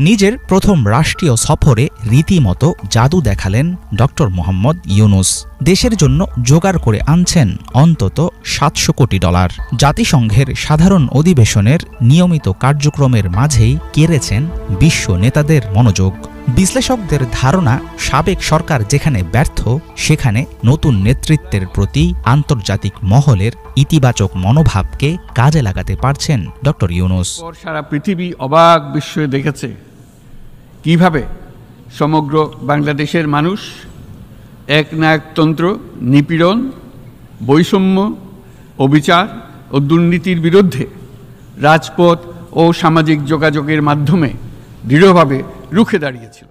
নিজের প্রথম রাষ্ট্রীয় সফরে রীতিমতো জাদু দেখালেন ডক্টর মোহাম্মদ ইউনূস। দেশের জন্য জোগাড় করে আনছেন অন্তত $700 কোটি। জাতিসংঘের সাধারণ অধিবেশনের নিয়মিত কার্যক্রমের মাঝেই কেড়েছেন বিশ্ব নেতাদের মনোযোগ। বিশ্লেষকদের ধারণা, সাবেক সরকার যেখানে ব্যর্থ, সেখানে নতুন নেতৃত্বের প্রতি আন্তর্জাতিক মহলের ইতিবাচক মনোভাবকে কাজে লাগাতে পারছেন ডক্টর ইউনূস। সারা পৃথিবী অবাক বিস্ময়ে দেখেছে কিভাবে সমগ্র বাংলাদেশের মানুষ একনায়কতন্ত্র, নিপীড়ন, বৈষম্য, অবিচার ও দুর্নীতির বিরুদ্ধে রাজপথ ও সামাজিক যোগাযোগের মাধ্যমে দৃঢ়ভাবে রুখে দাঁড়িয়েছিল।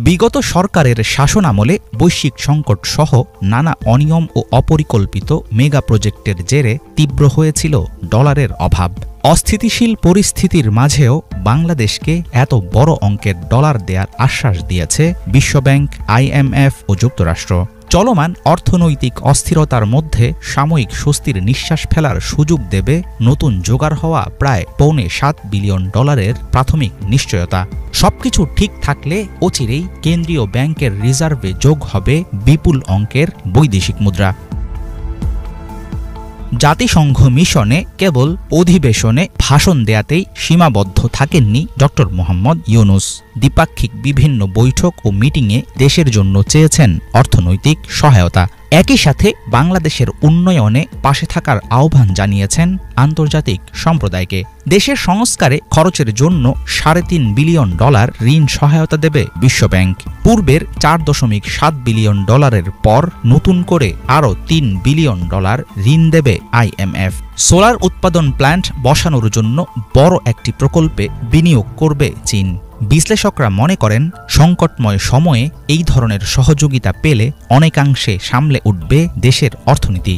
বিগত সরকারের শাসনামলে বৈশ্বিক সংকট সহ নানা অনিয়ম ও অপরিকল্পিত মেগা প্রজেক্টের জেরে তীব্র হয়েছিল ডলারের অভাব। অস্থিতিশীল পরিস্থিতির মাঝেও বাংলাদেশকে এত বড় অঙ্কের ডলার দেয়ার আশ্বাস দিয়েছে বিশ্বব্যাংক, IMF ও যুক্তরাষ্ট্র। চলমান অর্থনৈতিক অস্থিরতার মধ্যে সাময়িক স্বস্তির নিঃশ্বাস ফেলার সুযোগ দেবে নতুন জোগাড় হওয়া প্রায় $7.25 বিলিয়ন প্রাথমিক নিশ্চয়তা। সবকিছু ঠিক থাকলে অচিরেই কেন্দ্রীয় ব্যাংকের রিজার্ভে যোগ হবে বিপুল অঙ্কের বৈদেশিক মুদ্রা। জাতিসংঘ মিশনে কেবল অধিবেশনে ভাষণ দেয়াতেই সীমাবদ্ধ থাকেননি ডক্টর মোহাম্মদ ইউনূস। দ্বিপাক্ষিক বিভিন্ন বৈঠক ও মিটিংয়ে দেশের জন্য চেয়েছেন অর্থনৈতিক সহায়তা। একই সাথে বাংলাদেশের উন্নয়নে পাশে থাকার আহ্বান জানিয়েছেন আন্তর্জাতিক সম্প্রদায়কে। দেশের সংস্কারে খরচের জন্য $3.5 বিলিয়ন ঋণ সহায়তা দেবে বিশ্বব্যাংক। পূর্বের $4.7 বিলিয়ন পর নতুন করে আরও $3 বিলিয়ন ঋণ দেবে IMF। সোলার উৎপাদন প্ল্যান্ট বসানোর জন্য বড় একটি প্রকল্পে বিনিয়োগ করবে চীন। বিশ্লেষকরা মনে করেন, সংকটময় সময়ে এই ধরনের সহযোগিতা পেলে অনেকাংশে সামলে উঠবে দেশের অর্থনীতি।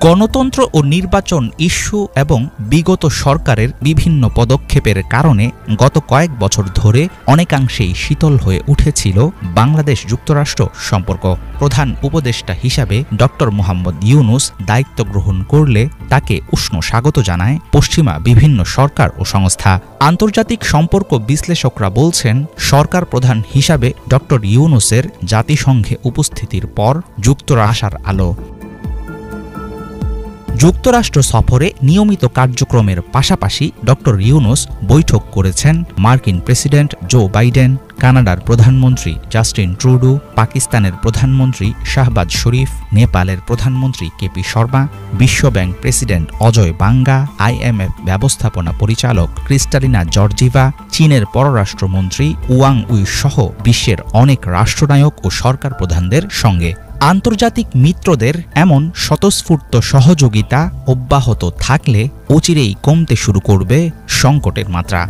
গণতন্ত্র ও নির্বাচন ইস্যু এবং বিগত সরকারের বিভিন্ন পদক্ষেপের কারণে গত কয়েক বছর ধরে অনেকাংশেই শীতল হয়ে উঠেছিল বাংলাদেশ যুক্তরাষ্ট্র সম্পর্ক। প্রধান উপদেষ্টা হিসাবে ডক্টর মোহাম্মদ ইউনূস দায়িত্ব গ্রহণ করলে তাকে উষ্ণ স্বাগত জানায় পশ্চিমা বিভিন্ন সরকার ও সংস্থা। আন্তর্জাতিক সম্পর্ক বিশ্লেষকরা বলছেন, সরকার প্রধান হিসাবে ডক্টর ইউনূসের জাতিসংঘে উপস্থিতির পর যুক্তরাষ্ট্র আসার আলো। যুক্তরাষ্ট্র সফরে নিয়মিত কার্যক্রমের পাশাপাশি ডক্টর ইউনূস বৈঠক করেছেন মার্কিন প্রেসিডেন্ট জো বাইডেন, কানাডার প্রধানমন্ত্রী জাস্টিন ট্রুডো, পাকিস্তানের প্রধানমন্ত্রী শাহবাজ শরীফ, নেপালের প্রধানমন্ত্রী KP শর্মা, বিশ্বব্যাংক প্রেসিডেন্ট অজয় বাঙ্গা, IMF ব্যবস্থাপনা পরিচালক ক্রিস্টালিনা জর্জিভা, চীনের পররাষ্ট্রমন্ত্রী ওয়াং উই সহ বিশ্বের অনেক রাষ্ট্রনায়ক ও সরকার প্রধানদের সঙ্গে। আন্তর্জাতিক মিত্রদের এমন স্বতঃস্ফূর্ত সহযোগিতা অব্যাহত থাকলে অচিরেই কমতে শুরু করবে সংকটের মাত্রা।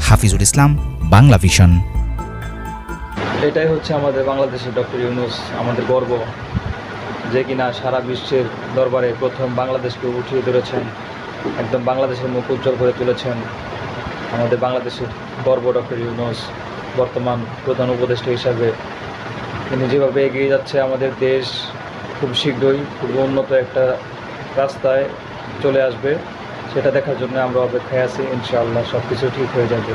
হাফিজুল ইসলাম, বাংলা ভিশন। এটাই হচ্ছে আমাদের বাংলাদেশের ডক্টর ইউনূস, আমাদের গর্ব, যে কিনা সারা বিশ্বের দরবারে প্রথম বাংলাদেশকে উঠিয়ে ধরেছেন, একদম বাংলাদেশের মুখ উজ্জ্বল করে তুলেছেন। আমাদের বাংলাদেশের গর্ব ডক্টর ইউনূস, বর্তমান প্রধান উপদেষ্টা হিসাবে তিনি যেভাবে এগিয়ে যাচ্ছে, আমাদের দেশ খুব শীঘ্রই খুব উন্নত একটা রাস্তায় চলে আসবে। সেটা দেখার জন্য আমরা অপেক্ষায় আছি। ইনশাআল্লাহ সব কিছু ঠিক হয়ে যাবে।